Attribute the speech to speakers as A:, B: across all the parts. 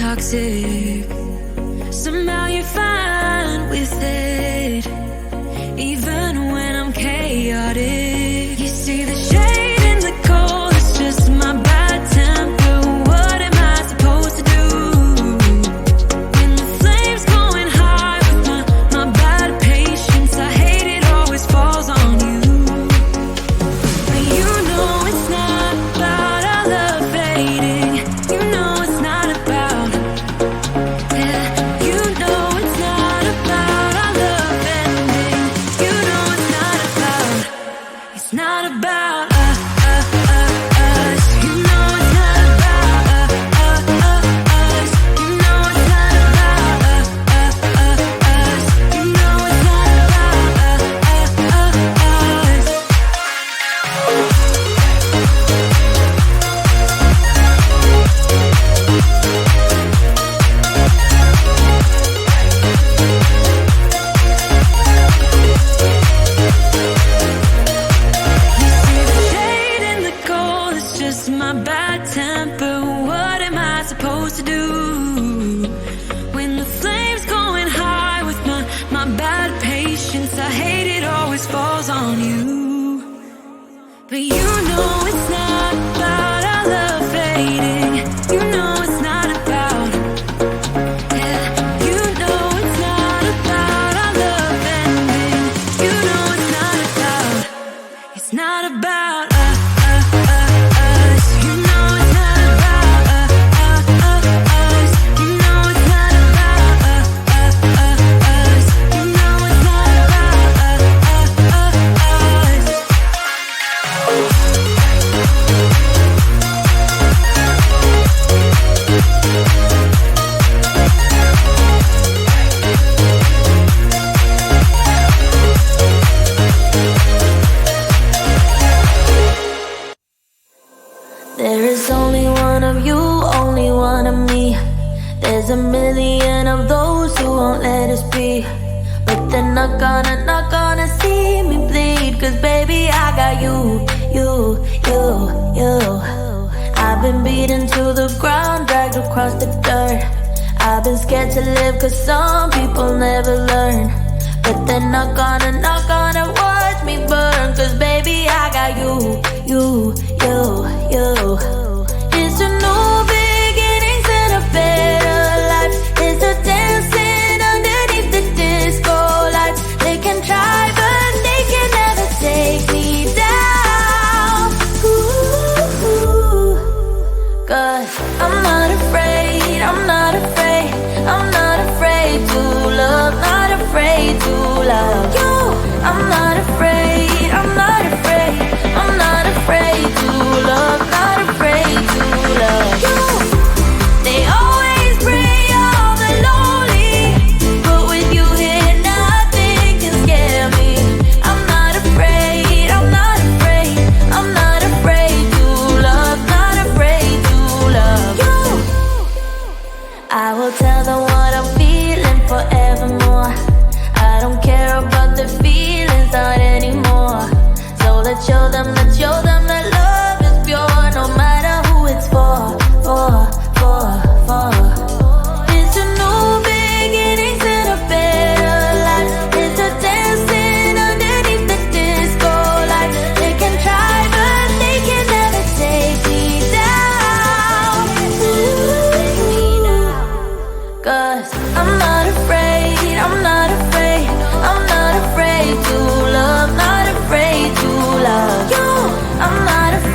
A: toxic. Somehow you're fine with it, even when I'm chaotic. You see the shade in the cold, it's just my bad temper. What am I supposed to do when the flames going high with my bad patience? I hate it always falls on you. But you know it's not about our love fading. You know it's not about, yeah. You know it's not about our love ending. You know it's not about, it's not about us. You know it's not about us. You know it's not about us. You know it's not about us. You see the shade in the cold, it's just my bad temper. What am I supposed to do when the flames going high with my bad patience? I hate it always falls on you. But you know it's not about our love fading. You know it's not about, yeah. You know it's not about our love ending. You know it's not about, it's not about us. You know it's not about us. You know it's not about us. You know it's not about us.
B: There is only one of you, only one of me. There's a million of those who won't let us be. But they're not gonna see me bleed. Cause baby, I got you. I've been beaten to the ground, dragged across the dirt. I've been scared to live cause some people never learn. But they're not gonna watch me burn. Cause baby, I got you. It's a new beginnings and a better life. It's a dancing underneath the disco lights. They can try but they can never take me down. Ooh, cause I'm not afraid, I'm not afraid, I'm not afraid to love, not afraid to love you. I'm not afraid, I'm not afraid, I'm not afraid to love, not afraid to love you. They always pray all the lonely, but with you here nothing can scare me. I'm not afraid, I'm not afraid, I'm not afraid to love, not afraid to love you. I will tell them what I'm feeling forevermore. I don't care about the feelings, not anymore. So let's show them that love is pure, no matter who it's for. It's a new beginnings and a better life. It's a dancing underneath the disco lights. They can try but they can never take me down. Cause I'm not afraid, I'm not afraid, I'm not afraid to love, not afraid to love you. I'm not afraid.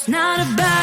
A: not about